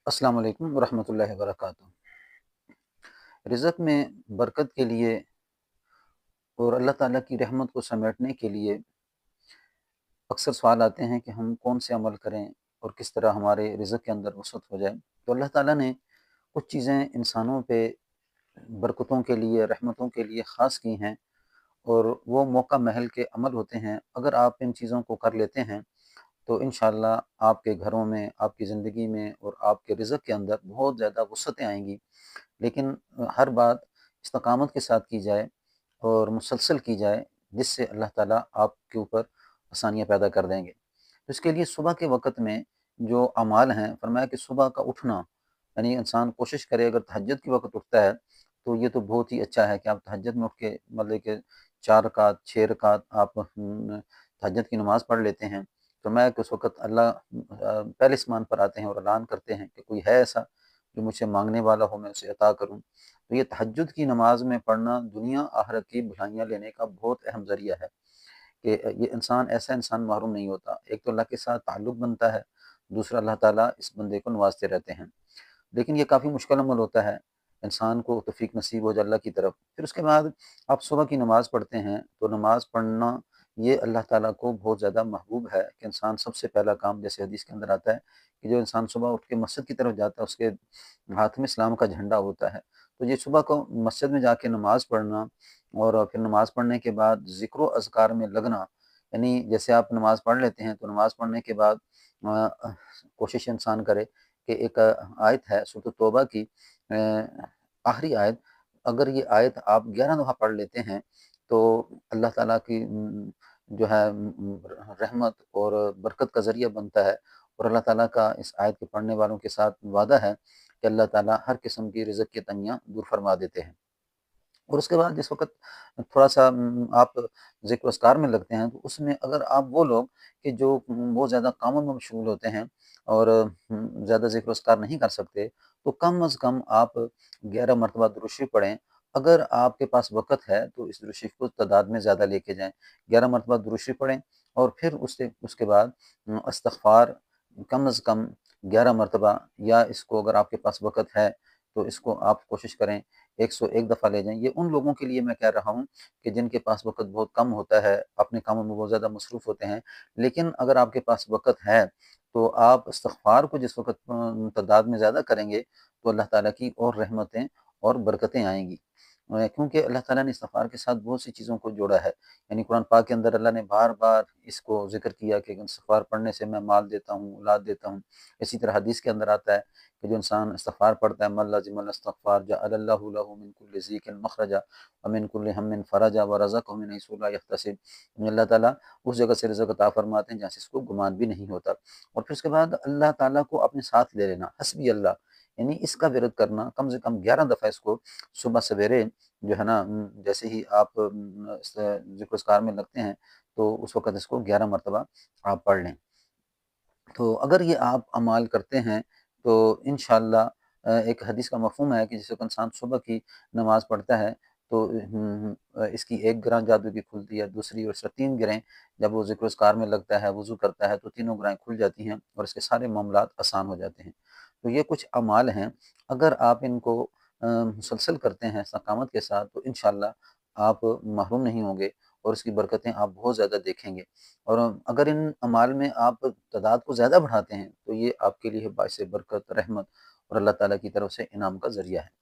السلام علیکم ورحمۃ اللہ وبرکاتہ۔ رزق میں برکت کے لیے اور اللہ تعالیٰ کی رحمت کو سمیٹنے کے لیے اکثر سوال آتے ہیں کہ ہم کون سے عمل کریں اور کس طرح ہمارے رزق کے اندر وسعت ہو جائے۔ تو اللہ تعالیٰ نے کچھ چیزیں انسانوں پہ برکتوں کے لیے، رحمتوں کے لیے خاص کی ہیں، اور وہ موقع محل کے عمل ہوتے ہیں۔ اگر آپ ان چیزوں کو کر لیتے ہیں تو انشاءاللہ آپ کے گھروں میں، آپ کی زندگی میں اور آپ کے رزق کے اندر بہت زیادہ وسعتیں آئیں گی۔ لیکن ہر بات استقامت کے ساتھ کی جائے اور مسلسل کی جائے، جس سے اللہ تعالیٰ آپ کے اوپر آسانیاں پیدا کر دیں گے۔ تو اس کے لیے صبح کے وقت میں جو اعمال ہیں، فرمایا کہ صبح کا اٹھنا، یعنی انسان کوشش کرے، اگر تہجد کے وقت اٹھتا ہے تو یہ تو بہت ہی اچھا ہے کہ آپ تہجد میں اٹھ کے مطلب کہ 4 رکعت 6 رکعت آپ تہجد کی نماز پڑھ لیتے ہیں۔ فرمایا کہ اس وقت اللہ پہلے اسمان پر آتے ہیں اور اعلان کرتے ہیں کہ کوئی ہے ایسا جو مجھ سے مانگنے والا ہو، میں اسے عطا کروں۔ تو یہ تہجد کی نماز میں پڑھنا دنیا آخرت کی بھلائیاں لینے کا بہت اہم ذریعہ ہے، کہ یہ ایسا انسان محروم نہیں ہوتا۔ ایک تو اللہ کے ساتھ تعلق بنتا ہے، دوسرا اللہ تعالیٰ اس بندے کو نوازتے رہتے ہیں۔ لیکن یہ کافی مشکل عمل ہوتا ہے، انسان کو توفیق نصیب ہو جائے اللہ کی طرف۔ پھر اس کے بعد آپ صبح کی نماز پڑھتے ہیں، تو نماز پڑھنا یہ اللہ تعالیٰ کو بہت زیادہ محبوب ہے، کہ انسان سب سے پہلا کام، جیسے حدیث کے اندر آتا ہے کہ جو انسان صبح اٹھ کے مسجد کی طرف جاتا ہے، اس کے ہاتھ میں اسلام کا جھنڈا ہوتا ہے۔ تو یہ صبح کو مسجد میں جا کے نماز پڑھنا، اور پھر نماز پڑھنے کے بعد ذکر و اذکار میں لگنا، یعنی جیسے آپ نماز پڑھ لیتے ہیں تو نماز پڑھنے کے بعد کوشش انسان کرے کہ ایک آیت ہے سورۃ توبہ کی آخری آیت، اگر یہ آیت آپ 11 دفعہ پڑھ لیتے ہیں تو اللہ تعالیٰ کی جو ہے رحمت اور برکت کا ذریعہ بنتا ہے، اور اللہ تعالیٰ کا اس آیت کے پڑھنے والوں کے ساتھ وعدہ ہے کہ اللہ تعالیٰ ہر قسم کی رزق کی تنگیاں دور فرما دیتے ہیں۔ اور اس کے بعد جس وقت تھوڑا سا آپ ذکر و اذکار میں لگتے ہیں، تو اس میں اگر آپ وہ لوگ کہ جو بہت زیادہ کاموں میں مشغول ہوتے ہیں اور زیادہ ذکر و اذکار نہیں کر سکتے، تو کم از کم آپ 11 مرتبہ درود شریف پڑھیں۔ اگر آپ کے پاس وقت ہے تو اس درود شریف کو تعداد میں زیادہ لے کے جائیں، 11 مرتبہ درود شریف پڑھیں، اور پھر اس کے بعد استغفار کم از کم 11 مرتبہ، یا اس کو اگر آپ کے پاس وقت ہے تو اس کو آپ کوشش کریں 101 دفعہ لے جائیں۔ یہ ان لوگوں کے لیے میں کہہ رہا ہوں کہ جن کے پاس وقت بہت کم ہوتا ہے، اپنے کاموں میں بہت زیادہ مصروف ہوتے ہیں۔ لیکن اگر آپ کے پاس وقت ہے تو آپ استغفار کو جس وقت تعداد میں زیادہ کریں گے تو اللہ تعالیٰ کی اور رحمتیں اور برکتیں آئیں گی، کیونکہ اللہ تعالیٰ نے استغفار کے ساتھ بہت سی چیزوں کو جوڑا ہے۔ یعنی قرآن پاک کے اندر اللہ نے بار بار اس کو ذکر کیا کہ استغفار پڑھنے سے میں مال دیتا ہوں، اولاد دیتا ہوں۔ اسی طرح حدیث کے اندر آتا ہے کہ جو انسان استغفار پڑھتا ہے، من لازم الاستغفار جعل اللہ له من كل ضیق مخرجا ومن كل هم فرجا ورزقه من حيث لا يحتسب۔ اللہ تعالیٰ اس جگہ سے رزق عطا فرماتے ہیں جہاں سے اس کو گمان بھی نہیں ہوتا۔ اور پھر اس کے بعد اللہ تعالیٰ کو اپنے ساتھ لے لینا، حسبی اللہ، یعنی اس کا ورد کرنا کم سے کم 11 دفعہ، اس کو صبح سویرے جو ہے نا، جیسے ہی آپ ذکر اذکار میں لگتے ہیں تو اس وقت اس کو 11 مرتبہ آپ پڑھ لیں۔ تو اگر یہ آپ اعمال کرتے ہیں تو انشاءاللہ ایک حدیث کا مفہوم ہے کہ جس وقت انسان صبح کی نماز پڑھتا ہے تو اس کی ایک گرہ جادو کی کھلتی ہے، دوسری اور 3 گرہیں جب وہ ذکر و اذکار میں لگتا ہے، وضو کرتا ہے، تو تینوں گرہیں کھل جاتی ہیں اور اس کے سارے معاملات آسان ہو جاتے ہیں۔ تو یہ کچھ اعمال ہیں، اگر آپ ان کو مسلسل کرتے ہیں استقامت کے ساتھ تو انشاءاللہ آپ محروم نہیں ہوں گے، اور اس کی برکتیں آپ بہت زیادہ دیکھیں گے۔ اور اگر ان اعمال میں آپ تعداد کو زیادہ بڑھاتے ہیں تو یہ آپ کے لیے باعث برکت، رحمت اور اللہ تعالیٰ کی طرف سے انعام کا ذریعہ ہے۔